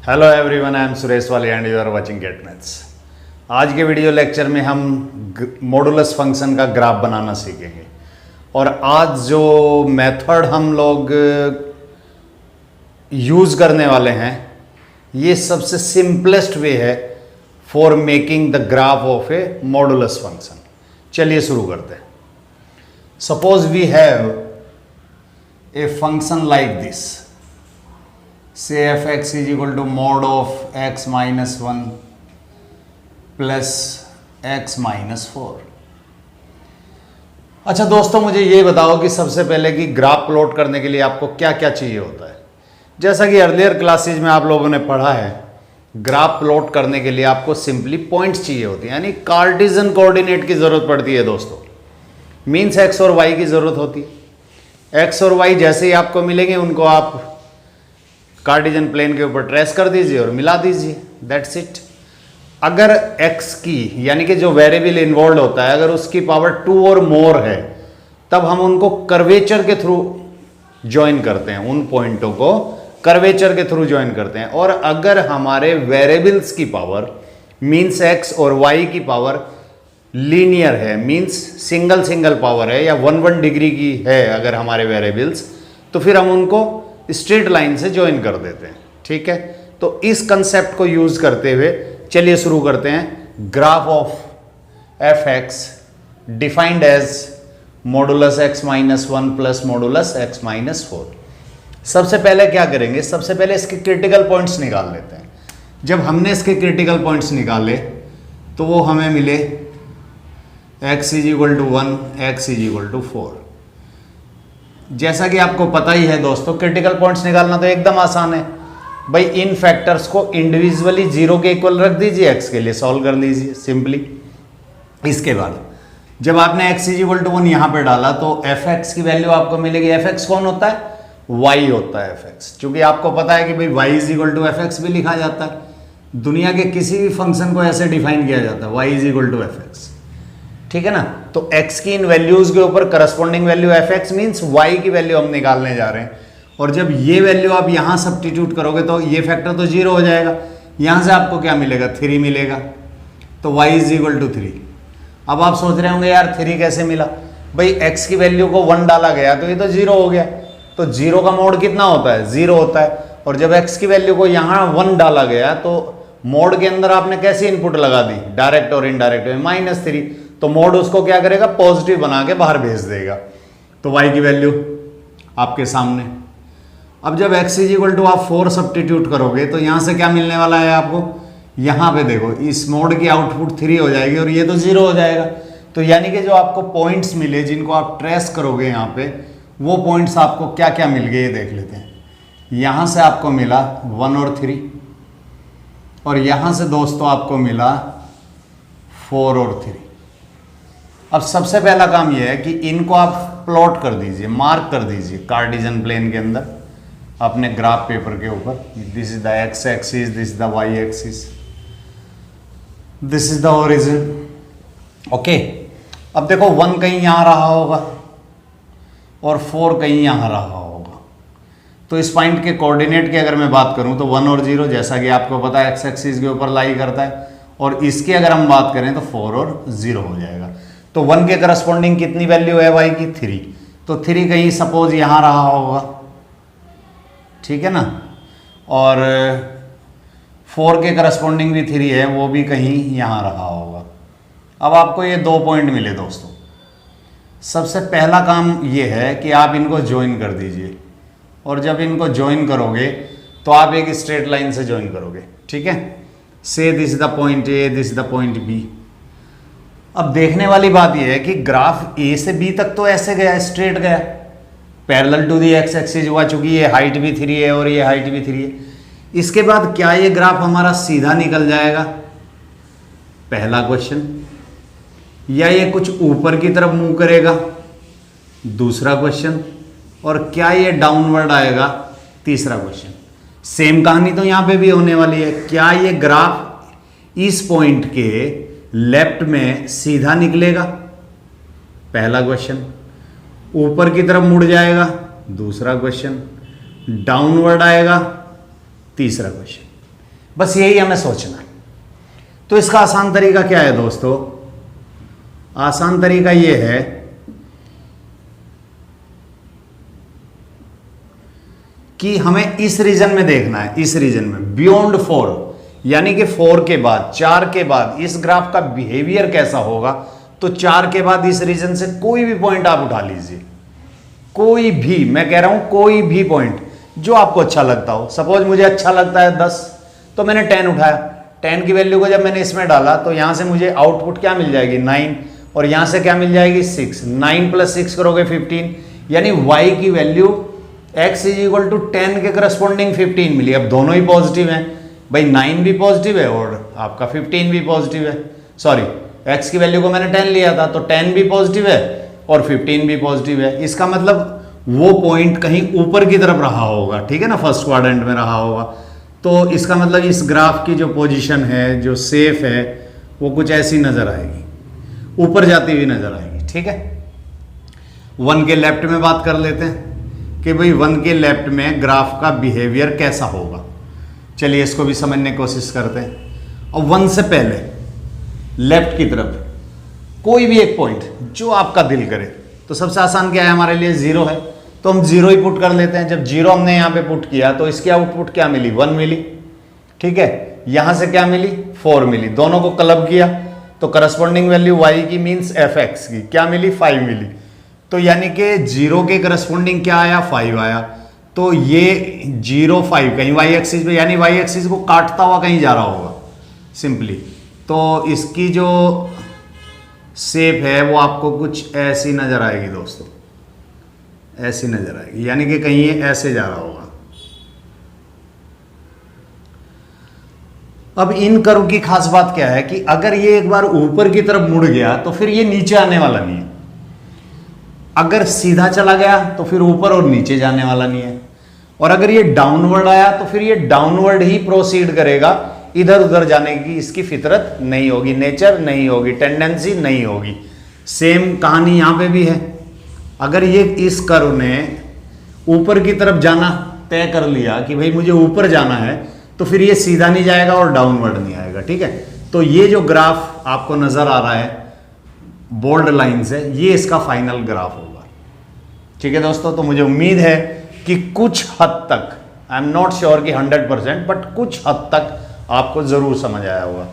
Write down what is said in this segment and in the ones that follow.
Hello everyone, I am Suresh Wali and you are watching get maths. आज के video lecture में हम मॉडुलस फंक्शन का ग्राफ बनाना सीखेंगे। और आज जो मेथड हम लोग यूज़ करने वाले हैं ये सबसे सिंपलेस्ट वे है for making the graph of a modulus function. चलिए शुरू करते हैं। Suppose we have a function like this, say fx is equal to mod of x minus 1 plus x minus 4। अच्छा दोस्तों, मुझे ये बताओ कि सबसे पहले कि ग्राफ प्लॉट करने के लिए आपको क्या क्या चाहिए होता है। जैसा कि अर्लियर क्लासेज में आप लोगों ने पढ़ा है, ग्राफ प्लॉट करने के लिए आपको सिंपली पॉइंट्स चाहिए होती है, यानी कार्टेशियन कोऑर्डिनेट की ज़रूरत पड़ती है दोस्तों। मीन्स एक्स और वाई की ज़रूरत होती है। एक्स और वाई जैसे ही आपको मिलेंगे उनको आप कार्टेशियन प्लेन के ऊपर ट्रेस कर दीजिए और मिला दीजिए, दैट्स इट। अगर x की यानी कि जो वेरिएबल इन्वॉल्व होता है अगर उसकी पावर 2 और मोर है तब हम उनको कर्वेचर के थ्रू ज्वाइन करते हैं, उन पॉइंटों को कर्वेचर के थ्रू ज्वाइन करते हैं। और अगर हमारे वेरिएबल्स की पावर मीन्स x और y की पावर लीनियर है, मीन्स सिंगल सिंगल पावर है या 1 डिग्री की है अगर हमारे वेरिएबल्स, तो फिर हम उनको स्ट्रेट लाइन से ज्वाइन कर देते हैं। ठीक है, तो इस कंसेप्ट को यूज करते हुए चलिए शुरू करते हैं। Graph of f x defined as modulus x minus 1 plus modulus x minus 4। सबसे पहले क्या करेंगे, सबसे पहले इसके क्रिटिकल पॉइंट्स निकाल लेते हैं। जब हमने इसके क्रिटिकल पॉइंट्स निकाले तो वो हमें मिले x is equal to 1, x is equal to 4। जैसा कि आपको पता ही है दोस्तों, क्रिटिकल पॉइंट्स निकालना तो एकदम आसान है भाई। इन फैक्टर्स को इंडिविजुअली 0 के इक्वल रख दीजिए, x के लिए सॉल्व कर लीजिए सिंपली। इसके बाद जब आपने x इज इक्वल टू 1 यहां पर डाला तो fx की वैल्यू आपको मिलेगी। fx कौन होता है? y होता है fx। क्योंकि आपको पता है कि भाई y is equal to fx भी लिखा जाता है। दुनिया के किसी भी फंक्शन को ऐसे डिफाइन किया जाता है, y is equal to fx। ठीक है ना, तो x की इन वैल्यूज के ऊपर corresponding value fx means y की वैल्यू हम निकालने जा रहे हैं। और जब ये वैल्यू आप यहां सब्स्टिट्यूट करोगे तो ये फैक्टर तो 0 हो जाएगा। यहां से आपको क्या मिलेगा? 3 मिलेगा। तो y इज इक्वल टू 3। अब आप सोच रहे होंगे यार 3 कैसे मिला? भाई x की वैल्यू को 1 डाला गया तो ये तो 0 हो गया। तो 0 का मोड कितना होता है? 0 होता है। और जब x की वैल्यू को यहां 1 डाला गया तो मोड के अंदर आपने कैसी इनपुट लगा दी, डायरेक्ट और इनडायरेक्ट में, -3। तो मोड उसको क्या करेगा? पॉजिटिव बना के बाहर भेज देगा। तो y की वैल्यू आपके सामने। अब जब x इज इक्वल टू आप 4 सब्स्टिट्यूट करोगे तो यहां से क्या मिलने वाला है आपको? यहां पे देखो, इस मोड की आउटपुट 3 हो जाएगी और ये तो 0 हो जाएगा। तो यानी कि जो आपको पॉइंट्स मिले जिनको आप ट्रेस करोगे यहाँ पे, वो पॉइंट्स आपको क्या क्या मिल गए ये देख लेते हैं। यहां से आपको मिला 1 और 3, और यहां से दोस्तों आपको मिला 4 और 3। अब सबसे पहला काम यह है कि इनको आप प्लॉट कर दीजिए, मार्क कर दीजिए कार्टेशियन प्लेन के अंदर अपने ग्राफ पेपर के ऊपर। This is the x axis, this is the y axis, this is the origin. Okay, अब देखो 1 कहीं यहां रहा होगा और 4 कहीं यहां रहा होगा। तो इस पॉइंट के कोऑर्डिनेट की अगर मैं बात करूं तो 1 और 0 जैसा कि आपको पता है एक्स एक्सिस के ऊपर लाई करता है, और इसकी अगर हम बात करें तो 4 और 0 हो जाएगा। तो 1 के करस्पॉन्डिंग कितनी वैल्यू है y की? 3। तो 3 कहीं सपोज यहां रहा होगा, ठीक है ना, और 4 के करस्पॉन्डिंग भी 3 है, वो भी कहीं यहां रहा होगा। अब आपको ये 2 पॉइंट मिले दोस्तों। सबसे पहला काम ये है कि आप इनको ज्वाइन कर दीजिए, और जब इनको ज्वाइन करोगे तो आप एक स्ट्रेट लाइन से ज्वाइन करोगे। ठीक है, say this is the point A, this is the point B. अब देखने वाली बात यह है कि ग्राफ ए से बी तक तो ऐसे गया, स्ट्रेट गया, parallel to the x axis हुआ, चूंकि ये हाइट भी 3 है और ये हाइट भी 3 है। इसके बाद क्या ये ग्राफ हमारा सीधा निकल जाएगा? पहला क्वेश्चन। या ये कुछ ऊपर की तरफ मूव करेगा? दूसरा क्वेश्चन। और क्या ये डाउनवर्ड आएगा? तीसरा क्वेश्चन। सेम कहानी तो यहां पे भी होने वाली है। क्या ये ग्राफ इस पॉइंट के लेफ्ट में सीधा निकलेगा? पहला क्वेश्चन। ऊपर की तरफ मुड़ जाएगा? दूसरा क्वेश्चन। डाउनवर्ड आएगा? तीसरा क्वेश्चन। बस यही हमें सोचना है। तो इसका आसान तरीका क्या है दोस्तों? आसान तरीका ये है कि हमें इस रीजन में देखना है, इस रीजन में बियॉन्ड 4, यानी कि 4 के बाद, 4 के बाद इस ग्राफ का बिहेवियर कैसा होगा। तो 4 के बाद इस रीजन से कोई भी पॉइंट आप उठा लीजिए, कोई भी, मैं कह रहा हूं कोई भी पॉइंट जो आपको अच्छा लगता हो। सपोज मुझे अच्छा लगता है 10, तो मैंने 10 उठाया। 10 की वैल्यू को जब मैंने इसमें डाला तो यहां से मुझे आउटपुट क्या मिल जाएगी? 9, और यहां से क्या मिल जाएगी? 6। 9 + 6 करोगे 15, यानी y की वैल्यू x = 10 के करस्पॉन्डिंग 15 मिली। अब दोनों ही पॉजिटिव हैं भाई, 9 भी पॉजिटिव है और आपका 15 भी पॉजिटिव है। सॉरी, x की वैल्यू को मैंने 10 लिया था, तो 10 भी पॉजिटिव है और 15 भी पॉजिटिव है। इसका मतलब वो पॉइंट कहीं ऊपर की तरफ रहा होगा, ठीक है ना, फर्स्ट क्वाड्रेंट में रहा होगा। तो इसका मतलब इस ग्राफ की जो पोजीशन है, जो सेफ है, वो कुछ ऐसी नजर आएगी, ऊपर जाती हुई नजर आएगी, ठीक है। 1 के लेफ्ट में बात कर लेते हैं कि भाई 1 के लेफ्ट में ग्राफ का बिहेवियर कैसा होगा। चलिए इसको भी समझने की कोशिश करते हैं। और 1 से पहले लेफ्ट की तरफ कोई भी एक पॉइंट जो आपका दिल करे, तो सबसे आसान क्या है हमारे लिए? 0 है, तो हम 0 ही पुट कर लेते हैं। जब 0 हमने यहाँ पे पुट किया तो इसकी आउटपुट क्या मिली? 1 मिली, ठीक है। यहां से क्या मिली? 4 मिली। दोनों को क्लब किया तो करस्पॉन्डिंग वैल्यू y की मीन्स fx की क्या मिली? 5 मिली। तो यानी कि 0 के करस्पॉन्डिंग क्या आया? 5 आया। तो ये 0 5 कहीं y एक्सिस पे, यानी y एक्सिस को काटता हुआ कहीं जा रहा होगा सिंपली। तो इसकी जो शेप है वो आपको कुछ ऐसी नजर आएगी दोस्तों, ऐसी नजर आएगी, यानी कि कहीं ये ऐसे जा रहा होगा। अब इन कर्व की खास बात क्या है कि अगर ये एक बार ऊपर की तरफ मुड़ गया तो फिर ये नीचे आने वाला नहीं है। अगर सीधा चला गया तो फिर ऊपर और नीचे जाने वाला नहीं है। और अगर ये डाउनवर्ड आया तो फिर ये डाउनवर्ड ही प्रोसीड करेगा, इधर उधर जाने की इसकी फितरत नहीं होगी, नेचर नहीं होगी, टेंडेंसी नहीं होगी। सेम कहानी यहां पे भी है। अगर ये इस कर्व ने ऊपर की तरफ जाना तय कर लिया कि भाई मुझे ऊपर जाना है, तो फिर ये सीधा नहीं जाएगा और डाउनवर्ड नहीं आएगा, ठीक है। तो ये जो ग्राफ आपको नजर आ रहा है बोल्ड लाइन से, ये इसका फाइनल ग्राफ होगा, ठीक है दोस्तों। तो मुझे उम्मीद है कि कुछ हद तक, आई एम नॉट श्योर कि 100%, बट कुछ हद तक आपको जरूर समझ आया होगा।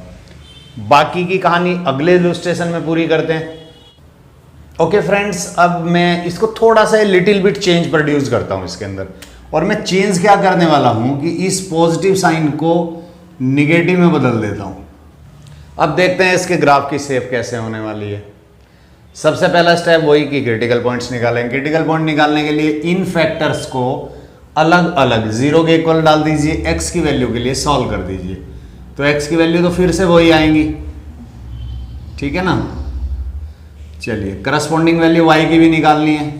बाकी की कहानी अगले इलस्ट्रेशन में पूरी करते हैं। ओके फ्रेंड्स, अब मैं इसको थोड़ा सा लिटिल बिट चेंज प्रोड्यूस करता हूं इसके अंदर। और मैं चेंज क्या करने वाला हूं कि इस पॉजिटिव साइन को निगेटिव में बदल देता हूं। अब देखते हैं इसके ग्राफ की शेप कैसे होने वाली है। सबसे पहला स्टेप वही कि क्रिटिकल पॉइंट्स निकालें। क्रिटिकल पॉइंट निकालने के लिए इन फैक्टर्स को अलग अलग 0 के इक्वल डाल दीजिए, x की वैल्यू के लिए सॉल्व कर दीजिए। तो x की वैल्यू तो फिर से वही आएंगी, ठीक है ना। चलिए करस्पॉन्डिंग वैल्यू y की भी निकालनी है।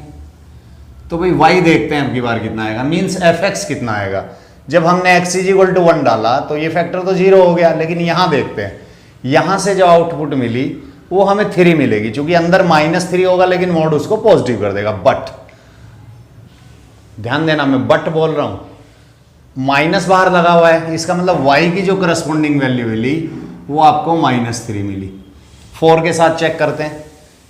तो भाई y देखते हैं अब की बार कितना आएगा, मीन्स fx कितना आएगा। जब हमने x = 1 डाला तो ये फैक्टर तो 0 हो गया, लेकिन यहां देखते हैं, यहां से जो आउटपुट मिली वो हमें 3 मिलेगी, क्योंकि अंदर -3 होगा लेकिन मोड उसको पॉजिटिव कर देगा। बट ध्यान देना, मैं बट बोल रहा हूं, माइनस बाहर लगा हुआ है, इसका मतलब y की जो करस्पॉन्डिंग वैल्यू मिली वो आपको -3 मिली। 4 के साथ चेक करते हैं,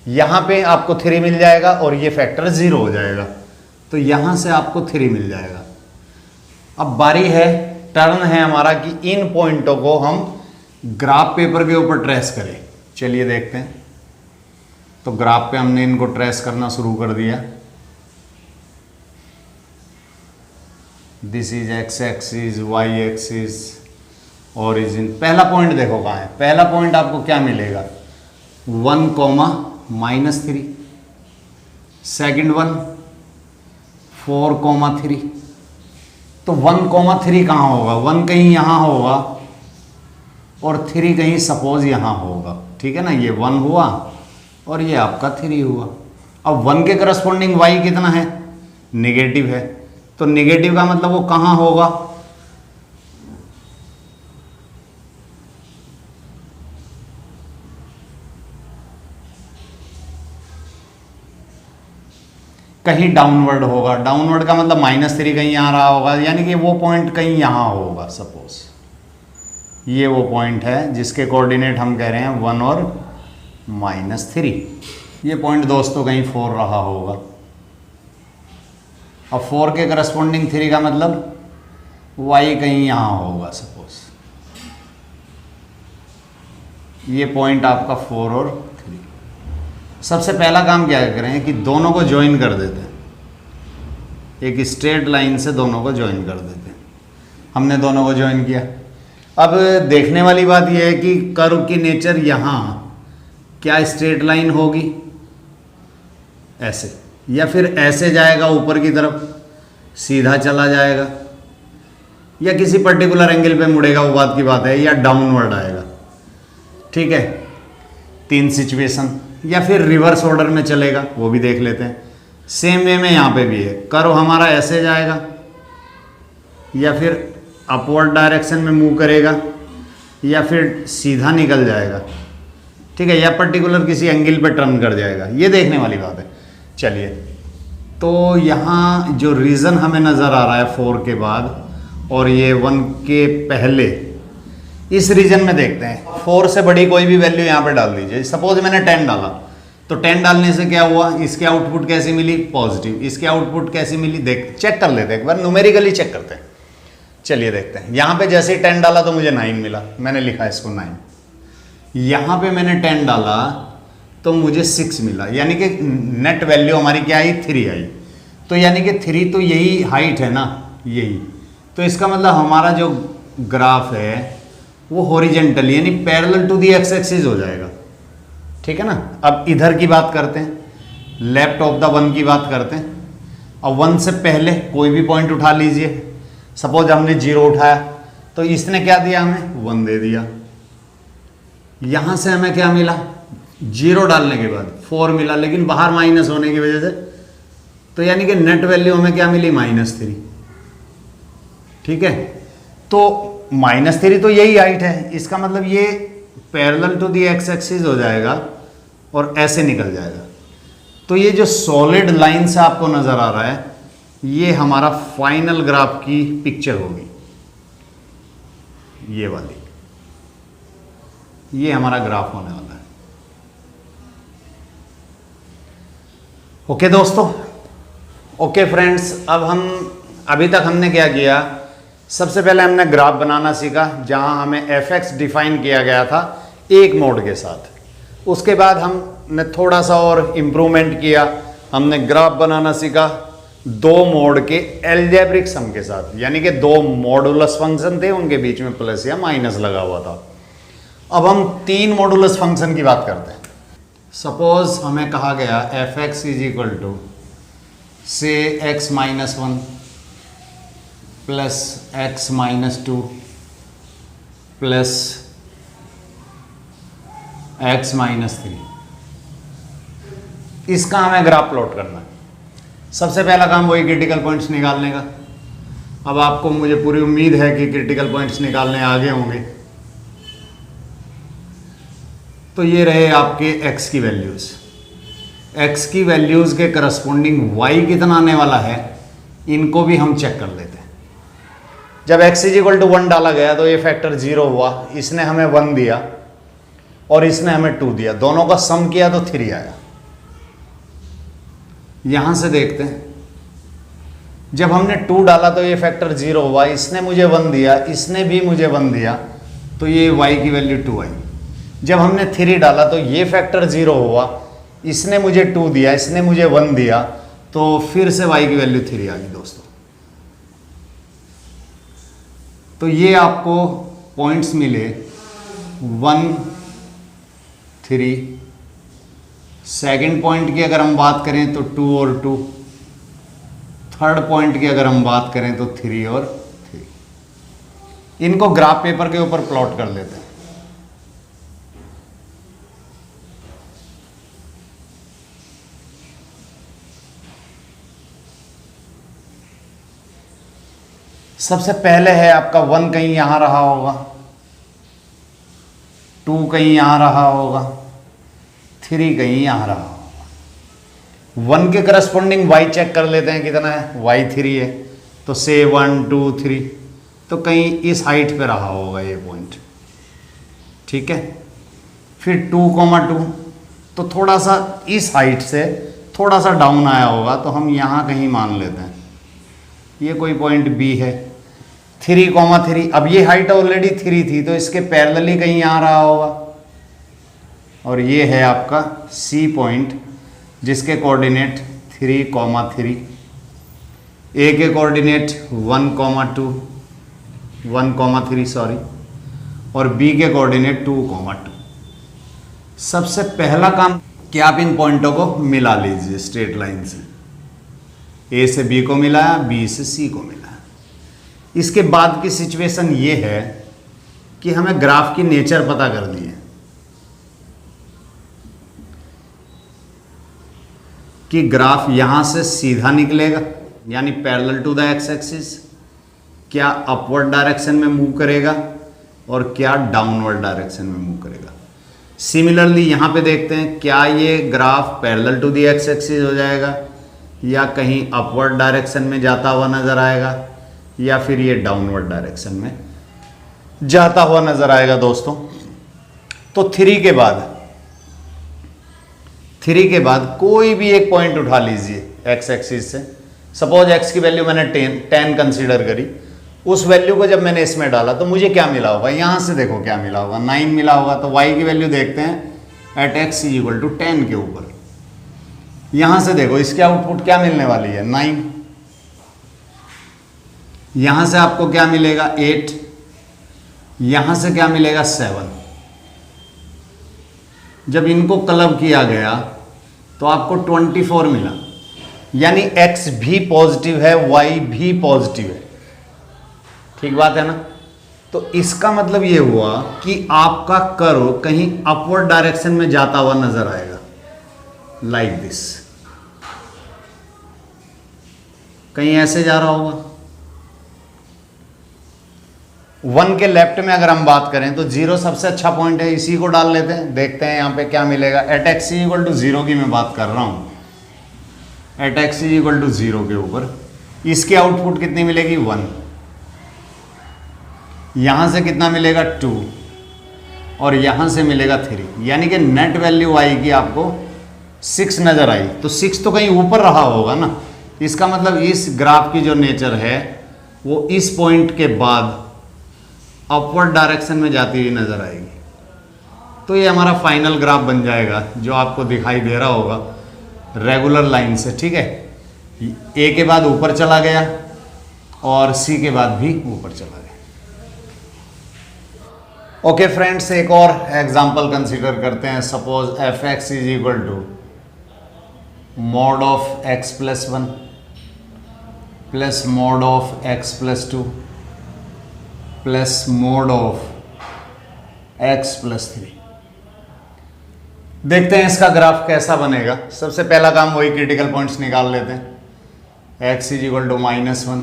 यहां पे आपको 3 मिल जाएगा और ये फैक्टर 0 हो जाएगा, तो यहां से आपको 3 मिल जाएगा। अब बारी है, टर्न है हमारा कि इन पॉइंटों को हम ग्राफ पेपर के ऊपर ट्रेस करें। चलिए देखते हैं। तो ग्राफ पे हमने इनको ट्रेस करना शुरू कर दिया। This is x axis, y axis, origin. पहला पॉइंट देखो कहाँ है। पहला पॉइंट आपको क्या मिलेगा? 1, -3। Second one 4, 3। तो 1, 3 कहाँ होगा? 1 कहीं यहाँ होगा और 3 कहीं सपोज यहाँ होगा, ठीक है ना। ये 1 हुआ और ये आपका 3 हुआ। अब 1 के करस्पॉन्डिंग y कितना है? नेगेटिव है। तो नेगेटिव का मतलब वो कहां होगा? कहीं डाउनवर्ड होगा। डाउनवर्ड का मतलब -3 कहीं आ रहा होगा, यानी कि वो पॉइंट कहीं यहां होगा सपोज, ये वो पॉइंट है जिसके कोऑर्डिनेट हम कह रहे हैं 1 और -3। ये पॉइंट दोस्तों कहीं 4 रहा होगा। अब 4 के करस्पॉन्डिंग 3 का मतलब y कहीं यहाँ होगा सपोज। ये पॉइंट आपका 4 और 3। सबसे पहला काम क्या करें कि दोनों को ज्वाइन कर देते हैं, एक स्ट्रेट लाइन से दोनों को ज्वाइन कर देते हैं। हमने दोनों को ज्वाइन किया। अब देखने वाली बात यह है कि कर्व की नेचर यहाँ क्या स्ट्रेट लाइन होगी ऐसे, या फिर ऐसे जाएगा ऊपर की तरफ सीधा चला जाएगा, या किसी पर्टिकुलर एंगल पे मुड़ेगा, वो बात की बात है, या डाउनवर्ड आएगा। ठीक है, 3 सिचुएशन। या फिर रिवर्स ऑर्डर में चलेगा, वो भी देख लेते हैं। सेम वे में यहाँ पे भी है, कर्व हमारा ऐसे जाएगा या फिर अपवर्ड डायरेक्शन में मूव करेगा या फिर सीधा निकल जाएगा। ठीक है, या पर्टिकुलर किसी एंगल पे टर्न कर जाएगा, ये देखने वाली बात है। चलिए, तो यहाँ जो रीज़न हमें नज़र आ रहा है 4 के बाद और ये 1 के पहले, इस रीजन में देखते हैं। 4 से बड़ी कोई भी वैल्यू यहाँ पे डाल दीजिए। सपोज मैंने 10 डाला, तो 10 डालने से क्या हुआ, इसके आउटपुट कैसी मिली, पॉजिटिव। इसके आउटपुट कैसी मिली, देख चेक कर लेते हैं एक बार, न्यूमेरिकली चेक करते हैं। चलिए देखते हैं। यहाँ पे जैसे ही 10 डाला तो मुझे 9 मिला, मैंने लिखा इसको 9। यहाँ पे मैंने 10 डाला तो मुझे 6 मिला, यानी कि नेट वैल्यू हमारी क्या आई, 3 आई। तो यानी कि 3 तो यही हाइट है ना, यही। तो इसका मतलब हमारा जो ग्राफ है वो हॉरिजेंटल यानी parallel to the x axis हो जाएगा। ठीक है ना। अब इधर की बात करते हैं, लेफ्ट ऑफ द 1 की बात करते हैं। अब 1 से पहले कोई भी पॉइंट उठा लीजिए। सपोज हमने 0 उठाया तो इसने क्या दिया, हमें 1 दे दिया। यहां से हमें क्या मिला, 0 डालने के बाद 4 मिला, लेकिन बाहर माइनस होने की वजह से, तो यानी कि नेट वैल्यू हमें क्या मिली, -3। ठीक है, तो -3 तो यही हाइट है, इसका मतलब ये parallel to the x axis हो जाएगा और ऐसे निकल जाएगा। तो ये जो सॉलिड लाइन से आपको नजर आ रहा है, ये हमारा फाइनल ग्राफ की पिक्चर होगी, ये वाली। ये हमारा ग्राफ होने वाला है। ओके दोस्तों, ओके फ्रेंड्स, अब अभी तक हमने क्या किया, सबसे पहले हमने ग्राफ बनाना सीखा जहां हमें fx डिफाइन किया गया था एक मोड के साथ। उसके बाद हमने थोड़ा सा और इम्प्रूवमेंट किया, हमने ग्राफ बनाना सीखा 2 मोड के एल्जेब्रिक सम के साथ, यानी कि 2 मॉडुलस फंक्शन थे, उनके बीच में प्लस या माइनस लगा हुआ था। अब हम 3 मॉडुलस फंक्शन की बात करते हैं। सपोज हमें कहा गया fx इज इक्वल टू से x-1 plus x-2 plus x-3। इसका हमें ग्राफ प्लॉट करना है। सबसे पहला काम वही क्रिटिकल पॉइंट्स निकालने का। अब आपको, मुझे पूरी उम्मीद है कि क्रिटिकल पॉइंट्स निकालने आगे होंगे। तो ये रहे आपके x की वैल्यूज। x की वैल्यूज के करस्पॉन्डिंग y कितना आने वाला है, इनको भी हम चेक कर लेते हैं। जब x इज इक्वल टू 1 डाला गया तो ये फैक्टर 0 हुआ, इसने हमें 1 दिया और इसने हमें 2 दिया, दोनों का सम किया तो 3 आया। यहां से देखते हैं, जब हमने 2 डाला तो ये फैक्टर 0 हुआ, इसने मुझे 1 दिया, इसने भी मुझे 1 दिया, तो ये y की वैल्यू 2 आई। जब हमने 3 डाला तो ये फैक्टर 0 हुआ, इसने मुझे 2 दिया, इसने मुझे 1 दिया, तो फिर से y की वैल्यू 3 आ गई दोस्तों। तो ये आपको पॉइंट्स मिले 1, 3। सेकंड पॉइंट की अगर हम बात करें तो 2 और 2। थर्ड पॉइंट की अगर हम बात करें तो 3 और 3। इनको ग्राफ पेपर के ऊपर प्लॉट कर लेते हैं। सबसे पहले है आपका 1 कहीं यहां रहा होगा, 2 कहीं यहां रहा होगा, 3 कहीं यहां रहा होगा। 1 के करस्पॉन्डिंग y चेक कर लेते हैं कितना है, y 3 है, तो से 1, 2, 3, तो कहीं इस हाइट पे रहा होगा ये पॉइंट। ठीक है। फिर 2,2, तो थोड़ा सा इस हाइट से थोड़ा सा डाउन आया होगा, तो हम यहाँ कहीं मान लेते हैं ये कोई पॉइंट बी है। 3,3, अब ये हाइट ऑलरेडी 3 थी तो इसके पैरेलली कहीं आ रहा होगा, और ये है आपका सी पॉइंट जिसके कोऑर्डिनेट 3,3, ए के कोऑर्डिनेट 1,3 सॉरी, और बी के कोऑर्डिनेट 2,2। सबसे पहला काम कि आप इन पॉइंटों को मिला लीजिए स्ट्रेट लाइन से। ए से बी को मिलाया, बी से सी को मिलाया। इसके बाद की सिचुएशन ये है कि हमें ग्राफ की नेचर पता करनी है कि ग्राफ यहां से सीधा निकलेगा यानी parallel to the x axis, क्या अपवर्ड डायरेक्शन में मूव करेगा और क्या डाउनवर्ड डायरेक्शन में मूव करेगा। सिमिलरली यहां पे देखते हैं क्या ये graph parallel to the x axis हो जाएगा या कहीं अपवर्ड डायरेक्शन में जाता हुआ नजर आएगा या फिर ये डाउनवर्ड डायरेक्शन में जाता हुआ नजर आएगा दोस्तों। तो 3 के बाद कोई भी एक पॉइंट उठा लीजिए एक्स एक्सिस से। सपोज एक्स की वैल्यू मैंने 10 कंसीडर करी, उस वैल्यू को जब मैंने इसमें डाला तो मुझे क्या मिला होगा, यहां से देखो क्या मिला होगा, 9 मिला होगा। तो y की वैल्यू देखते हैं एट x = 10 के ऊपर। यहां से देखो इसके आउटपुट क्या मिलने वाली है, 9। यहां से आपको क्या मिलेगा, 8। यहां से क्या मिलेगा, 7। जब इनको क्लब किया गया तो आपको 24 मिला, यानी x भी पॉजिटिव है, y भी पॉजिटिव है। ठीक बात है ना। तो इसका मतलब ये हुआ कि आपका कर्व कहीं अपवर्ड डायरेक्शन में जाता हुआ नजर आएगा, लाइक दिस। कहीं ऐसे जा रहा होगा। 1 के लेफ्ट में अगर हम बात करें तो 0 सबसे अच्छा पॉइंट है, इसी को डाल लेते हैं, देखते हैं यहां पे क्या मिलेगा। एट x = 0 की मैं बात कर रहा हूं, एट x = 0 के ऊपर इसकी आउटपुट कितनी मिलेगी, 1। यहां से कितना मिलेगा, 2, और यहां से मिलेगा 3, यानी कि नेट वैल्यू आएगी आपको 6 नजर आई। तो 6 तो कहीं ऊपर रहा होगा ना। इसका मतलब इस ग्राफ की जो नेचर है वो इस पॉइंट के बाद अपवर्ड डायरेक्शन में जाती हुई नजर आएगी। तो ये हमारा फाइनल ग्राफ बन जाएगा जो आपको दिखाई दे रहा होगा रेगुलर लाइन से। ठीक है, ए के बाद ऊपर चला गया और सी के बाद भी ऊपर चला गया। ओके फ्रेंड्स, एक और एग्जांपल कंसीडर करते हैं। Suppose f(x) = mod of x + 1 plus mod of x + 2 plus mod of x + 3। देखते हैं इसका ग्राफ कैसा बनेगा। सबसे पहला काम वही क्रिटिकल पॉइंट्स निकाल लेते हैं। x = -1,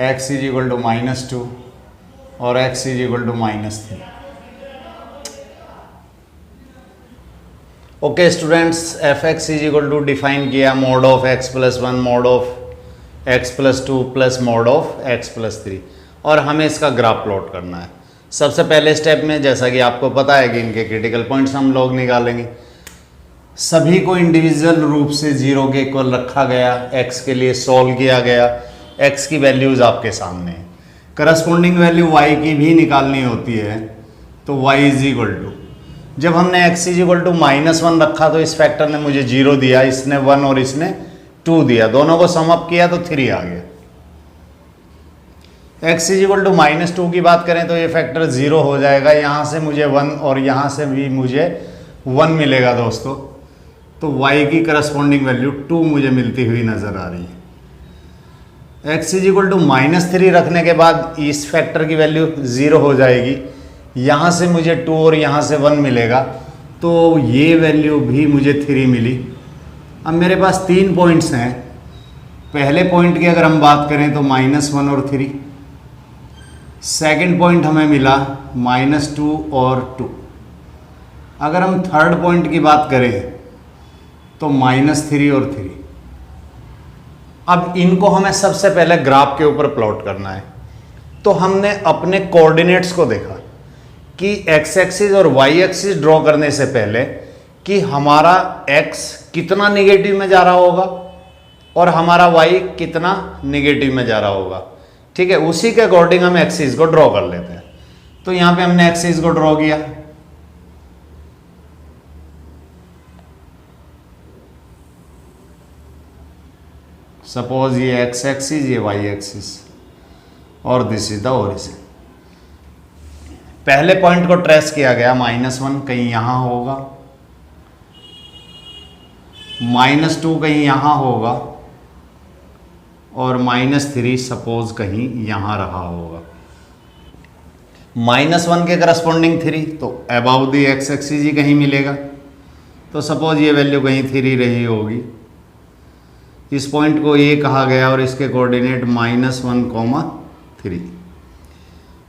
x = -2 और x = -3। Okay students, f(x) = define किया mod of x + 1 mod of x + 2 plus mod of x + 3, और हमें इसका ग्राफ प्लॉट करना है। सबसे पहले स्टेप में जैसा कि आपको पता है कि इनके क्रिटिकल पॉइंट्स हम लोग निकालेंगे। सभी को इंडिविजुअल रूप से 0 के इक्वल रखा गया, x के लिए सॉल्व किया गया, x की वैल्यूज आपके सामने है। करस्पॉन्डिंग वैल्यू y की भी निकालनी होती है। तो y = जब हमने x = -1 रखा तो इस फैक्टर ने मुझे 0 दिया, इसने 1 और इसने 2 दिया, दोनों को सम अप किया तो 3 आ गया। x = -2 की बात करें तो ये फैक्टर 0 हो जाएगा, यहाँ से मुझे 1 और यहाँ से भी मुझे 1 मिलेगा दोस्तों। तो y की करस्पॉन्डिंग वैल्यू 2 मुझे मिलती हुई नज़र आ रही है। x = -3 रखने के बाद इस फैक्टर की वैल्यू 0 हो जाएगी, यहाँ से मुझे 2 और यहाँ से 1 मिलेगा, तो ये वैल्यू भी मुझे 3 मिली। अब मेरे पास 3 पॉइंट्स हैं। पहले पॉइंट की अगर हम बात करें तो -1 और 3, सेकंड पॉइंट हमें मिला -2 और 2। अगर हम थर्ड पॉइंट की बात करें तो -3 और 3। अब इनको हमें सबसे पहले ग्राफ के ऊपर प्लॉट करना है। तो हमने अपने कोऑर्डिनेट्स को देखा कि एक्स एक्सिस और वाई एक्सिस ड्रॉ करने से पहले कि हमारा एक्स कितना निगेटिव में जा रहा होगा और हमारा वाई कितना निगेटिव में जा रहा होगा। ठीक है, उसी के अकॉर्डिंग हम एक्सिस को ड्रॉ कर लेते हैं। तो यहां पे हमने एक्सिस को ड्रॉ किया। सपोज ये एक्स एक्सिस, ये वाई एक्सिस और दिस इज द ओरिजिन। पहले पॉइंट को ट्रेस किया गया, -1 कहीं यहां होगा, -2 कहीं यहां होगा और -3 सपोज कहीं यहां रहा होगा। -1 के करस्पॉन्डिंग 3 तो अबाउट द एक्स एक्सिस ही कहीं मिलेगा। तो सपोज ये वैल्यू कहीं 3 रही होगी। इस पॉइंट को ये कहा गया और इसके कोऑर्डिनेट -1,3।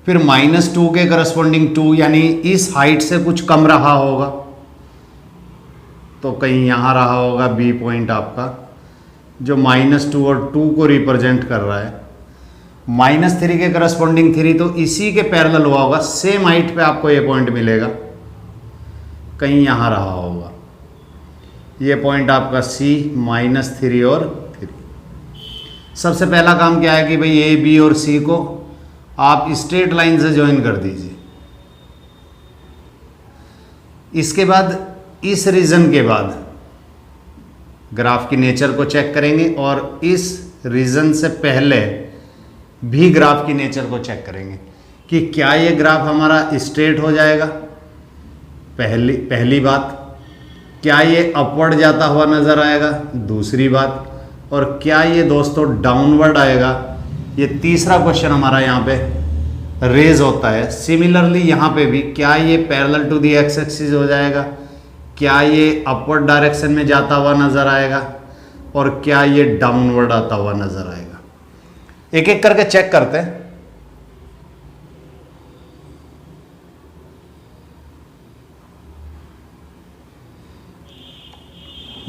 फिर -2 के करस्पॉन्डिंग 2 यानी इस हाइट से कुछ कम रहा होगा, तो कहीं यहाँ रहा होगा बी पॉइंट आपका, जो -2 और 2 को रिप्रेजेंट कर रहा है। -3 के करस्पॉन्डिंग 3 तो इसी के पैरेलल हुआ होगा, सेम हाइट पे आपको ये पॉइंट मिलेगा, कहीं यहाँ रहा होगा। ये पॉइंट आपका C -3 और 3। सबसे पहला काम क्या है कि भाई ए बी और सी को आप स्ट्रेट लाइन से ज्वाइन कर दीजिए। इसके बाद इस रीजन के बाद ग्राफ की नेचर को चेक करेंगे और इस रीजन से पहले भी ग्राफ की नेचर को चेक करेंगे कि क्या ये ग्राफ हमारा स्ट्रेट हो जाएगा। पहली बात, क्या ये अपवर्ड जाता हुआ नजर आएगा, दूसरी बात, और क्या ये दोस्तों डाउनवर्ड आएगा, ये तीसरा क्वेश्चन हमारा यहाँ पे रेज होता है। सिमिलरली यहाँ पे भी क्या ये parallel to the x axis हो जाएगा, क्या ये अपवर्ड डायरेक्शन में जाता हुआ नजर आएगा और क्या ये डाउनवर्ड आता हुआ नजर आएगा। एक एक करके चेक करते हैं।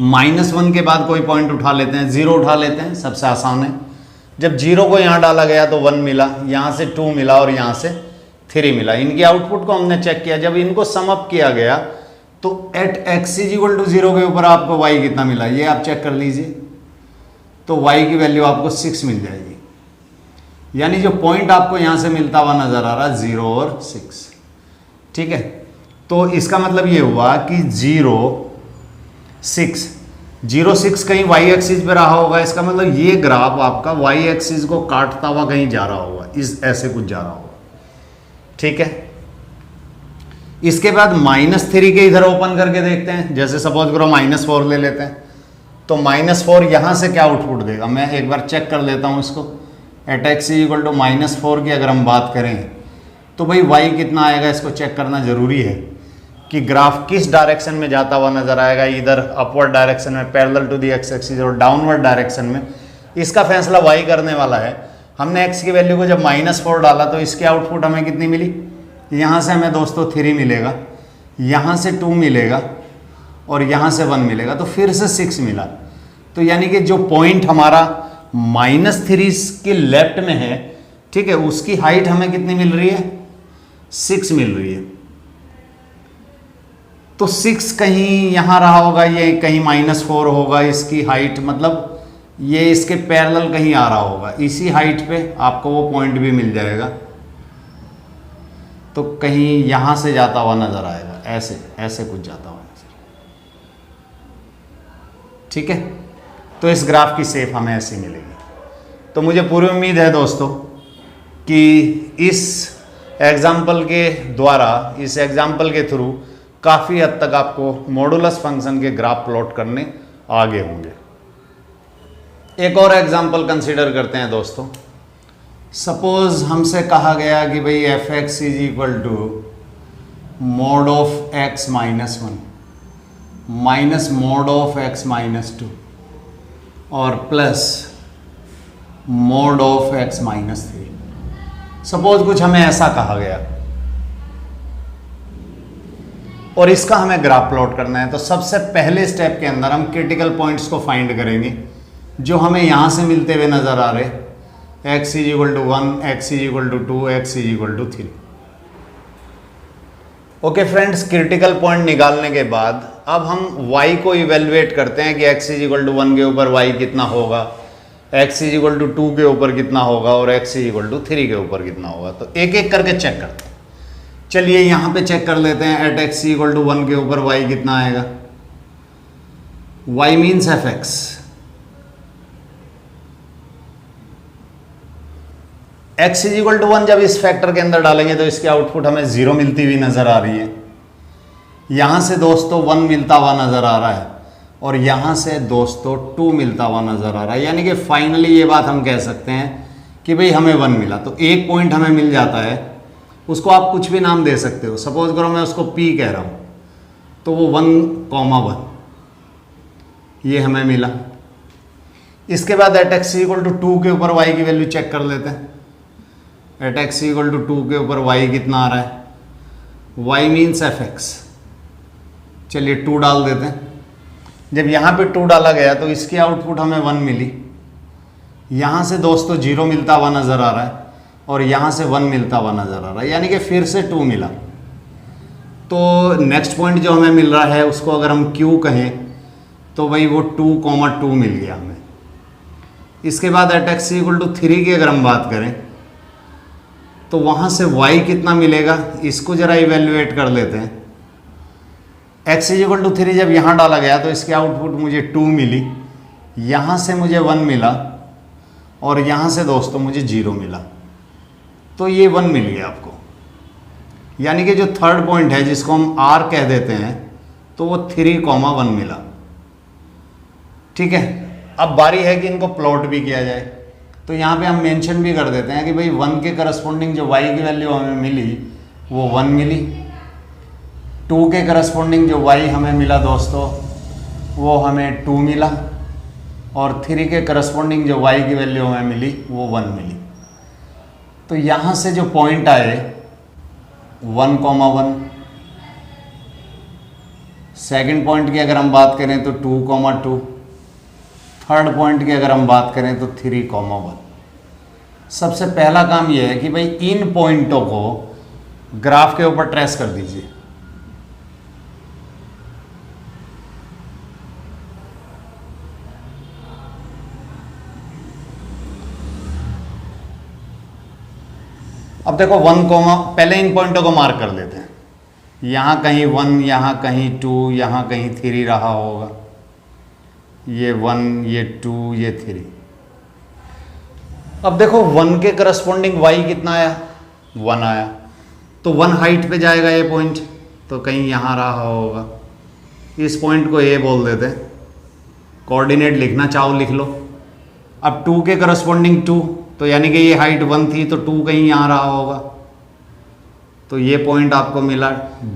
-1 के बाद कोई पॉइंट उठा लेते हैं, 0 उठा लेते हैं, सबसे आसान है। जब 0 को यहां डाला गया तो 1 मिला, यहां से 2 मिला और यहां से 3 मिला। इनकी आउटपुट को हमने चेक किया, जब इनको सम अप किया गया तो एट x = 0 के ऊपर आपको y कितना मिला, ये आप चेक कर लीजिए। तो y की वैल्यू आपको 6 मिल जाएगी। यानी जो पॉइंट आपको यहां से मिलता हुआ नजर आ रहा है 0 और 6। ठीक है, तो इसका मतलब ये हुआ कि 0 6 कहीं y एक्सिस पे रहा होगा। इसका मतलब ये ग्राफ आपका y एक्सिस को काटता हुआ कहीं जा रहा होगा, इस ऐसे कुछ जा रहा होगा। ठीक है, इसके बाद -3 के इधर ओपन करके देखते हैं। जैसे सपोज करो -4 ले लेते हैं, तो -4 यहां से क्या आउटपुट देगा, मैं एक बार चेक कर लेता हूं इसको। एट x = -4 की अगर हम बात करें तो भाई y कितना आएगा, इसको चेक करना जरूरी है कि ग्राफ किस डायरेक्शन में जाता हुआ नजर आएगा, इधर अपवर्ड डायरेक्शन में parallel to the x axis और डाउनवर्ड डायरेक्शन में। इसका फैसला y करने वाला है। हमने x की वैल्यू को जब -4 डाला तो इसकी आउटपुट हमें कितनी मिली, यहाँ से हमें दोस्तों 3 मिलेगा, यहाँ से 2 मिलेगा और यहाँ से 1 मिलेगा, तो फिर से 6 मिला। तो यानी कि जो पॉइंट हमारा -3 के लेफ्ट में है, ठीक है, उसकी हाइट हमें कितनी मिल रही है, 6 मिल रही है। तो 6 कहीं यहाँ रहा होगा, ये कहीं -4 होगा इसकी हाइट, मतलब ये इसके पैरेलल कहीं आ रहा होगा। इसी हाइट पे आपको वो पॉइंट भी मिल जाएगा, तो कहीं यहाँ से जाता हुआ नजर आएगा, ऐसे ऐसे कुछ जाता हुआ नजर। ठीक है, तो इस ग्राफ की शेप हमें ऐसी मिलेगी। तो मुझे पूरी उम्मीद है दोस्तों कि इस एग्जाम्पल के द्वारा, इस एग्जाम्पल के थ्रू काफ़ी हद तक आपको मॉडुलस फंक्शन के ग्राफ प्लॉट करने आगे होंगे। एक और एग्जाम्पल कंसीडर करते हैं दोस्तों। सपोज हमसे कहा गया कि भाई f(x) = mod of x - 1 minus mod of x - 2 और plus mod of x - 3। Suppose कुछ हमें ऐसा कहा गया और इसका हमें ग्राफ प्लॉट करना है। तो सबसे पहले स्टेप के अंदर हम क्रिटिकल पॉइंट्स को फाइंड करेंगे जो हमें यहां से मिलते हुए नजर आ रहे, x = 1, x = 2, x = 3। Okay friends, critical point निकालने के बाद अब हम y को इवेलुएट करते हैं कि x इज इक्वल टू 1 के ऊपर y कितना होगा, x इज इक्वल टू 2 के ऊपर कितना होगा और x इज इक्वल टू 3 के ऊपर कितना होगा। तो एक एक करके चेक करते हैं। चलिए यहाँ पे चेक कर लेते हैं। एट x इक्वल टू 1 के ऊपर y कितना आएगा। y means fx, x is equal to 1 जब इस फैक्टर के अंदर डालेंगे तो इसकी आउटपुट हमें 0 मिलती हुई नजर आ रही है। यहां से दोस्तों 1 मिलता हुआ नजर आ रहा है और यहां से दोस्तों 2 मिलता हुआ नजर आ रहा है। यानी कि फाइनली ये बात हम कह सकते हैं कि भाई हमें 1 मिला। तो एक पॉइंट हमें मिल जाता है, उसको आप कुछ भी नाम दे सकते हो। सपोज करो मैं उसको P कह रहा हूं, तो वो 1,1 ये हमें मिला। इसके बाद एट x इक्वल टू 2 के ऊपर y की वैल्यू चेक कर लेते हैं। एट x इक्वल टू 2 के ऊपर y कितना आ रहा है, y मीन्स fx। चलिए 2 डाल देते हैं। जब यहाँ पे 2 डाला गया तो इसकी आउटपुट हमें 1 मिली। यहाँ से दोस्तों 0 मिलता हुआ नज़र आ रहा है और यहाँ से 1 मिलता हुआ नज़र आ रहा है, यानी कि फिर से 2 मिला। तो नेक्स्ट पॉइंट जो हमें मिल रहा है उसको अगर हम Q कहें तो भाई वो 2,2 मिल गया हमें। इसके बाद एट x इक्वल टू 3 की अगर हम बात करें तो वहाँ से y कितना मिलेगा, इसको ज़रा इवेल्युएट कर लेते हैं। x इज इक्वल टू 3 जब यहाँ डाला गया तो इसकी आउटपुट मुझे 2 मिली, यहाँ से मुझे 1 मिला और यहाँ से दोस्तों मुझे 0 मिला। तो ये 1 मिल गया आपको। यानी कि जो थर्ड पॉइंट है जिसको हम r कह देते हैं तो वो 3,1 मिला। ठीक है, अब बारी है कि इनको प्लॉट भी किया जाए। तो यहाँ पे हम मेंशन भी कर देते हैं कि भाई 1 के करस्पॉन्डिंग जो y की वैल्यू हमें मिली वो 1 मिली। 2 के करस्पॉन्डिंग जो y हमें मिला दोस्तों वो हमें 2 मिला और 3 के करस्पॉन्डिंग जो y की वैल्यू हमें मिली वो 1 मिली। तो यहाँ से जो पॉइंट आए 1,1, सेकंड पॉइंट की अगर हम बात करें तो 2,2, थर्ड पॉइंट की अगर हम बात करें तो 3,1। सबसे पहला काम यह है कि भाई इन पॉइंटों को ग्राफ के ऊपर ट्रेस कर दीजिए। अब देखो 1, पहले इन पॉइंटों को मार्क कर लेते हैं। यहां कहीं 1, यहां कहीं 2, यहां कहीं 3 रहा होगा। ये 1, ये 2, ये 3। अब देखो 1 के करस्पॉन्डिंग y कितना आया, 1 आया। तो 1 हाइट पे जाएगा ये पॉइंट, तो कहीं यहाँ रहा होगा। इस पॉइंट को A बोल देते हैं। कोऑर्डिनेट लिखना चाहो लिख लो। अब 2 के करस्पॉन्डिंग 2, तो यानी कि ये हाइट 1 थी तो 2 कहीं यहाँ रहा होगा। तो ये पॉइंट आपको मिला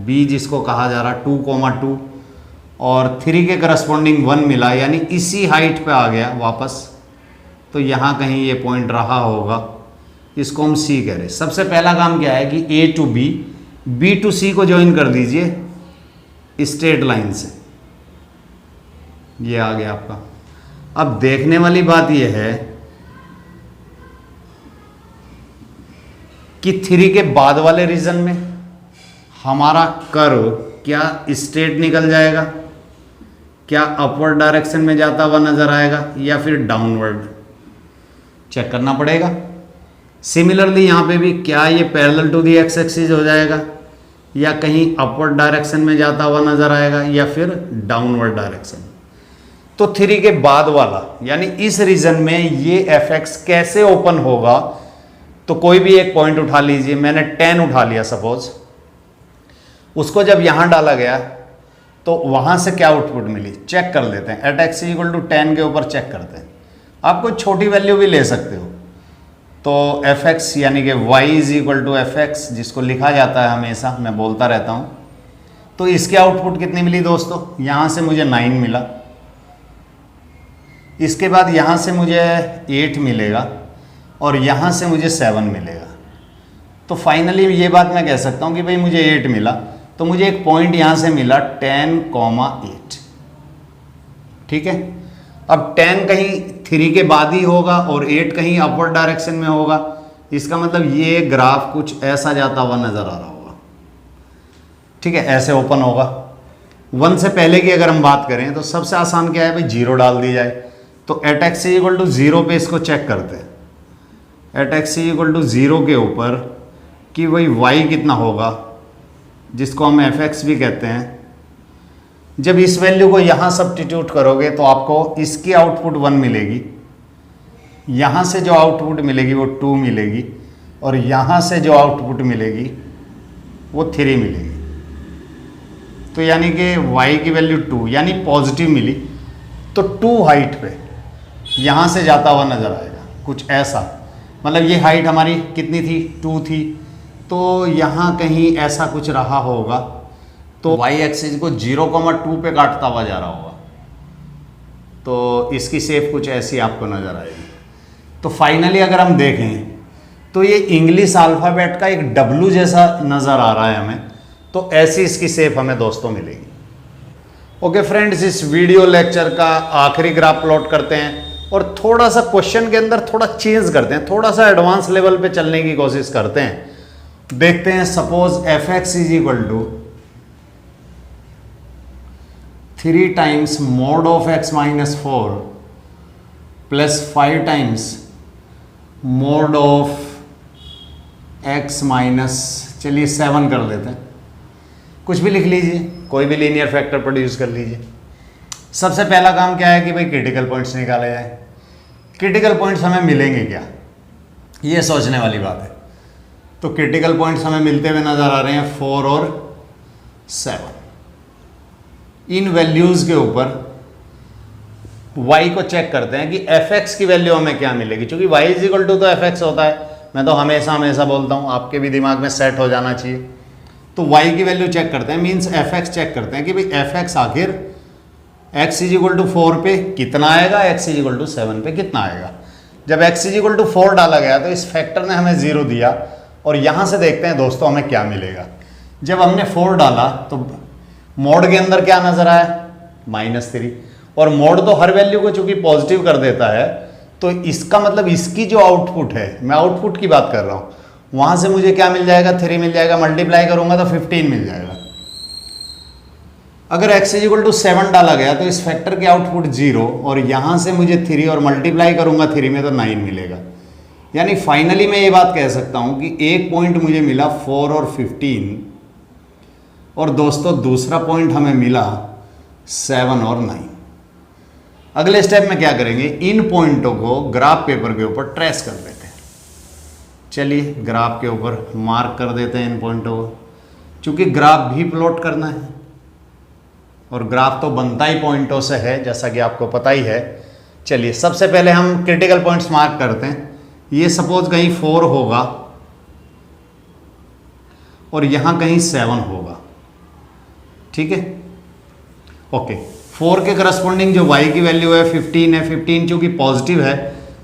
B, जिसको कहा जा रहा 2,2, और 3 के करस्पॉन्डिंग 1 मिला, यानी इसी हाइट पे आ गया वापस। तो यहाँ कहीं ये पॉइंट रहा होगा, इसको हम C कह रहे। सबसे पहला काम क्या है कि A to B, B to C को ज्वाइन कर दीजिए स्ट्रेट लाइन से। ये आ गया आपका। अब देखने वाली बात यह है कि 3 के बाद वाले रीजन में हमारा कर्व क्या स्ट्रेट निकल जाएगा, क्या अपवर्ड डायरेक्शन में जाता हुआ नजर आएगा या फिर डाउनवर्ड, चेक करना पड़ेगा। सिमिलरली यहाँ पे भी क्या ये parallel to the x axis हो जाएगा या कहीं अपवर्ड डायरेक्शन में जाता हुआ नजर आएगा या फिर डाउनवर्ड डायरेक्शन। तो 3 के बाद वाला यानी इस रीजन में ये एफ एक्स कैसे ओपन होगा, तो कोई भी एक पॉइंट उठा लीजिए। मैंने 10 उठा लिया सपोज, उसको जब यहां डाला गया तो वहां से क्या आउटपुट मिली चेक कर लेते हैं। एट एक्स इक्वल टू 10 के ऊपर चेक करते हैं। आप कोई छोटी वैल्यू भी ले सकते हो। तो एफ एक्स यानी कि y is equal to f x, जिसको लिखा जाता है हमेशा, मैं बोलता रहता हूं। तो इसकी आउटपुट कितनी मिली दोस्तों, यहां से मुझे 9 मिला, इसके बाद यहां से मुझे 8 मिलेगा और यहां से मुझे 7 मिलेगा। तो फाइनली ये बात मैं कह सकता हूं कि भाई मुझे 8 मिला, तो मुझे एक पॉइंट यहां से मिला 10,8। ठीक है, अब 10 कहीं 3 के बाद ही होगा और 8 कहीं अपवर्ड डायरेक्शन में होगा। इसका मतलब ये ग्राफ कुछ ऐसा जाता हुआ नजर आ रहा होगा। ठीक है, ऐसे ओपन होगा। 1 से पहले की अगर हम बात करें तो सबसे आसान क्या है भाई, 0 डाल दी जाए। तो at x is equal to 0 पे इसको चेक करते हैं। At x is equal to 0 के ऊपर कि भाई y कितना होगा, जिसको हम एफ एक्स भी कहते हैं। जब इस वैल्यू को यहाँ सब्स्टिट्यूट करोगे तो आपको इसकी आउटपुट 1 मिलेगी, यहाँ से जो आउटपुट मिलेगी वो 2 मिलेगी, और यहाँ से जो आउटपुट मिलेगी वो 3 मिलेगी। तो यानी कि y की वैल्यू 2 यानी पॉजिटिव मिली। तो 2 हाइट पे यहाँ से जाता हुआ नज़र आएगा, कुछ ऐसा। मतलब ये हाइट हमारी कितनी थी, 2 थी, तो यहाँ कहीं ऐसा कुछ रहा होगा। तो y एक्सिस को 0,2 पे काटता हुआ जा रहा होगा। तो इसकी शेप कुछ ऐसी आपको नज़र आएगी। तो फाइनली अगर हम देखें तो ये इंग्लिश अल्फ़ाबेट का एक W जैसा नज़र आ रहा है हमें। तो ऐसी इसकी शेप हमें दोस्तों मिलेगी। ओके फ्रेंड्स, इस वीडियो लेक्चर का आखिरी ग्राफ प्लॉट करते हैं और थोड़ा सा क्वेश्चन के अंदर थोड़ा चेंज करते हैं, थोड़ा सा एडवांस लेवल पे चलने की कोशिश करते हैं। देखते हैं, suppose f x is equal to 3 times mod of x minus 4 plus 5 times mod of x minus, चलिए 7 कर लेते हैं। कुछ भी लिख लीजिए, कोई भी लीनियर फैक्टर प्रोड्यूस कर लीजिए। सबसे पहला काम क्या है कि भाई क्रिटिकल पॉइंट्स निकाले जाए। क्रिटिकल पॉइंट्स हमें मिलेंगे क्या, ये सोचने वाली बात है। तो क्रिटिकल पॉइंट्स हमें मिलते हुए नजर आ रहे हैं 4 और 7। इन वैल्यूज के ऊपर y को चेक करते हैं कि fx की वैल्यू हमें क्या मिलेगी। क्योंकि y इज इक्वल टू तो fx होता है, मैं तो हमेशा बोलता हूँ, आपके भी दिमाग में सेट हो जाना चाहिए। तो y की वैल्यू चेक करते हैं, मीन्स fx चेक करते हैं कि भाई fx आखिर x इज इक्वल टू 4 पे कितना आएगा, x इज इक्वल टू 7 पे कितना आएगा। जब x इज इक्वल टू 4 डाला गया तो इस फैक्टर ने हमें 0 दिया, और यहाँ से देखते हैं दोस्तों हमें क्या मिलेगा। जब हमने 4 डाला तो मोड के अंदर क्या नजर आया, -3, और मोड तो हर वैल्यू को चूंकि पॉजिटिव कर देता है, तो इसका मतलब इसकी जो आउटपुट है, मैं आउटपुट की बात कर रहा हूँ, वहां से मुझे क्या मिल जाएगा, 3 मिल जाएगा। मल्टीप्लाई करूंगा तो 15 मिल जाएगा। अगर x इज इक्वल टू 7 डाला गया तो इस फैक्टर के आउटपुट 0, और यहां से मुझे 3 और मल्टीप्लाई करूंगा 3 में तो 9 मिलेगा। यानी फाइनली मैं ये बात कह सकता हूं कि एक पॉइंट मुझे मिला 4 और 15, और दोस्तों दूसरा पॉइंट हमें मिला 7 और 9। अगले स्टेप में क्या करेंगे, इन पॉइंटों को ग्राफ पेपर के ऊपर ट्रेस कर लेते हैं। चलिए ग्राफ के ऊपर मार्क कर देते हैं इन पॉइंटों को, क्योंकि ग्राफ भी प्लॉट करना है, और ग्राफ तो बनता ही पॉइंटों से है, जैसा कि आपको पता ही है। चलिए सबसे पहले हम क्रिटिकल पॉइंट्स मार्क करते हैं। ये सपोज कहीं 4 होगा और यहां कहीं 7 होगा, ठीक है। ओके, 4 के करस्पॉन्डिंग जो y की वैल्यू है 15 है, 15 चूंकि पॉजिटिव है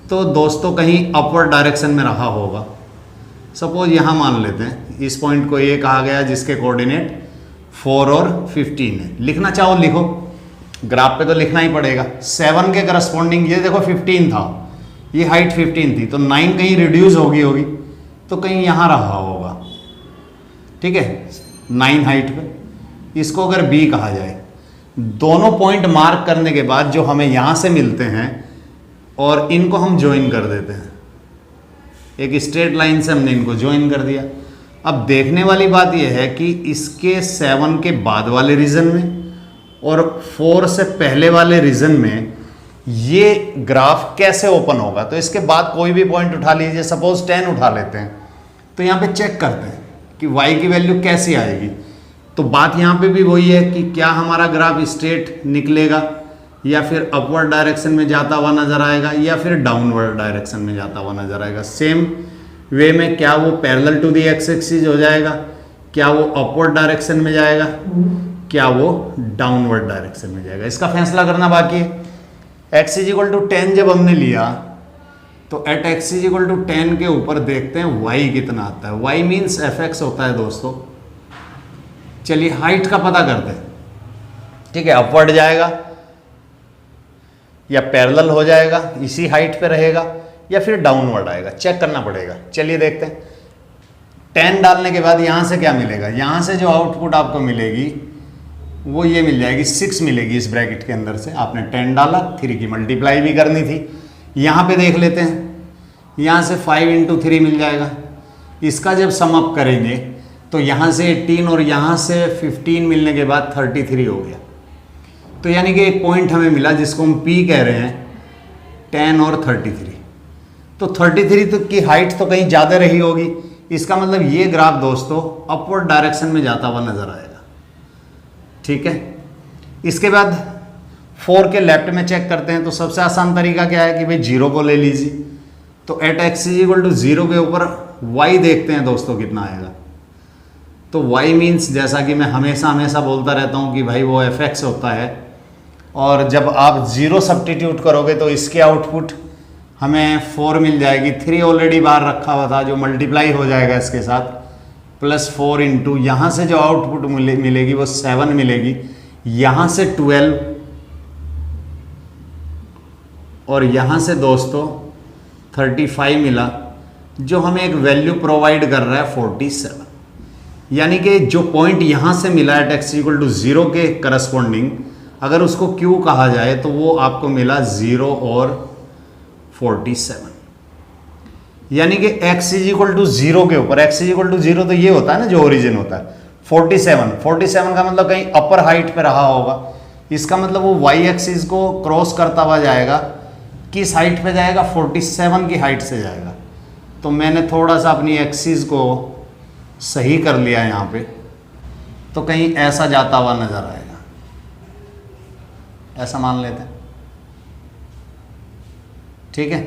तो दोस्तों कहीं अपवर्ड डायरेक्शन में रहा होगा। सपोज यहाँ मान लेते हैं इस पॉइंट को ये कहा गया जिसके कोऑर्डिनेट 4 और 15 है। लिखना चाहो लिखो, ग्राफ पे तो लिखना ही पड़ेगा। 7 के करस्पॉन्डिंग ये देखो 15 था, ये हाइट 15 थी, तो 9 कहीं रिड्यूस होगी तो कहीं यहाँ रहा होगा, ठीक है, 9 हाइट पे। इसको अगर B कहा जाए, दोनों पॉइंट मार्क करने के बाद जो हमें यहाँ से मिलते हैं और इनको हम ज्वाइन कर देते हैं, एक स्ट्रेट लाइन से हमने इनको ज्वाइन कर दिया। अब देखने वाली बात यह है कि इसके 7 के बाद वाले रीजन में और 4 से पहले वाले रीजन में ये ग्राफ कैसे ओपन होगा। तो इसके बाद कोई भी पॉइंट उठा लीजिए, सपोज 10 उठा लेते हैं, तो यहाँ पे चेक करते हैं कि y की वैल्यू कैसी आएगी। तो बात यहाँ पे भी वही है कि क्या हमारा ग्राफ स्ट्रेट निकलेगा या फिर अपवर्ड डायरेक्शन में जाता हुआ नजर आएगा या फिर डाउनवर्ड डायरेक्शन में जाता हुआ नजर आएगा। सेम वे में क्या वो parallel to the x axis हो जाएगा, क्या वो अपवर्ड डायरेक्शन में जाएगा, क्या वो डाउनवर्ड डायरेक्शन में जाएगा, इसका फैसला करना बाकी है। x इज इक्वल टू 10 जब हमने लिया तो at x is equal to 10 के ऊपर देखते हैं y कितना आता है। y मीन्स fx होता है दोस्तों। चलिए हाइट का पता करते हैं, ठीक है, अपवर्ड जाएगा या पैरेलल हो जाएगा, इसी हाइट पे रहेगा, या फिर डाउनवर्ड आएगा, चेक करना पड़ेगा। चलिए देखते हैं। 10 डालने के बाद यहाँ से क्या मिलेगा, यहाँ से जो आउटपुट आपको मिलेगी वो ये मिल जाएगी 6 मिलेगी इस ब्रैकेट के अंदर से। आपने 10 डाला, 3 की मल्टीप्लाई भी करनी थी। यहाँ पे देख लेते हैं, यहाँ से 5 × 3 मिल जाएगा। इसका जब सम अप करेंगे तो यहाँ से 18 और यहाँ से 15 मिलने के बाद 33 हो गया। तो यानी कि एक पॉइंट हमें मिला जिसको हम P कह रहे हैं, 10 और 33। तो 33 तो की हाइट तो कहीं ज़्यादा रही होगी। इसका मतलब ये ग्राफ दोस्तों अपवर्ड डायरेक्शन में जाता हुआ नजर आएगा। ठीक है, इसके बाद 4 के लेफ्ट में चेक करते हैं। तो सबसे आसान तरीका क्या है कि भाई 0 को ले लीजिए। तो एट x = 0 के ऊपर y देखते हैं दोस्तों कितना आएगा। तो y मीन्स, जैसा कि मैं हमेशा बोलता रहता हूँ कि भाई वो fx होता है। और जब आप 0 सब्स्टिट्यूट करोगे तो इसके आउटपुट हमें 4 मिल जाएगी। 3 ऑलरेडी बाहर रखा हुआ था जो मल्टीप्लाई हो जाएगा इसके साथ, +4 × यहाँ से जो आउटपुट मिलेगी वो 7 मिलेगी। यहाँ से 12 और यहाँ से दोस्तों 35 मिला, जो हमें एक वैल्यू प्रोवाइड कर रहा है 47। यानी कि जो पॉइंट यहाँ से मिला है x = 0 के करस्पॉन्डिंग, अगर उसको Q कहा जाए तो वो आपको मिला 0 और 47। यानी कि x = 0 के ऊपर, x = 0 तो ये होता है ना जो ओरिजिन होता है। 47 का मतलब कहीं अपर हाइट पे रहा होगा। इसका मतलब वो y एक्सिस को क्रॉस करता हुआ जाएगा। किस हाइट पे जाएगा? 47 की हाइट से जाएगा। तो मैंने थोड़ा सा अपनी एक्सिस को सही कर लिया यहाँ पे, तो कहीं ऐसा जाता हुआ नजर आएगा, ऐसा मान लेते हैं। ठीक है,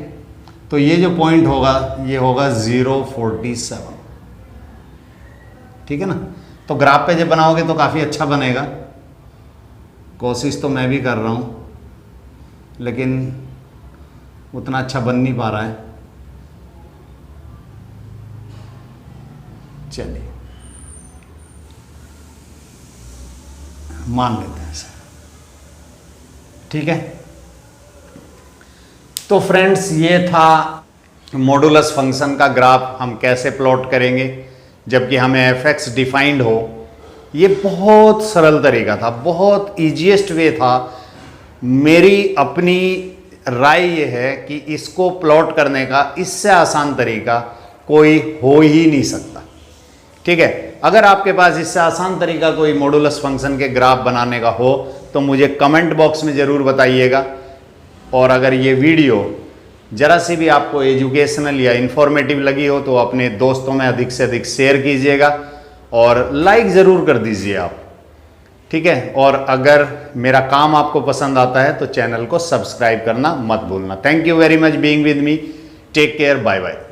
तो ये जो पॉइंट होगा ये होगा 047। ठीक है ना। तो ग्राफ पे जब बनाओगे तो काफ़ी अच्छा बनेगा। कोशिश तो मैं भी कर रहा हूँ, लेकिन उतना अच्छा बन नहीं पा रहा है। चलिए मान लेते हैं इसे। ठीक है, तो फ्रेंड्स ये था मॉडुलस फंक्शन का ग्राफ हम कैसे प्लॉट करेंगे जबकि हमें fx डिफाइंड हो। ये बहुत सरल तरीका था, बहुत ईजीएस्ट वे था। मेरी अपनी राय ये है कि इसको प्लॉट करने का इससे आसान तरीका कोई हो ही नहीं सकता। ठीक है, अगर आपके पास इससे आसान तरीका कोई मॉडुलस फंक्शन के ग्राफ बनाने का हो तो मुझे कमेंट बॉक्स में ज़रूर बताइएगा। और अगर ये वीडियो ज़रा सी भी आपको एजुकेशनल या इन्फॉर्मेटिव लगी हो तो अपने दोस्तों में अधिक से अधिक शेयर कीजिएगा और लाइक ज़रूर कर दीजिए आप। ठीक है, और अगर मेरा काम आपको पसंद आता है तो चैनल को सब्सक्राइब करना मत भूलना। Thank you very much being with me. Take care, bye bye.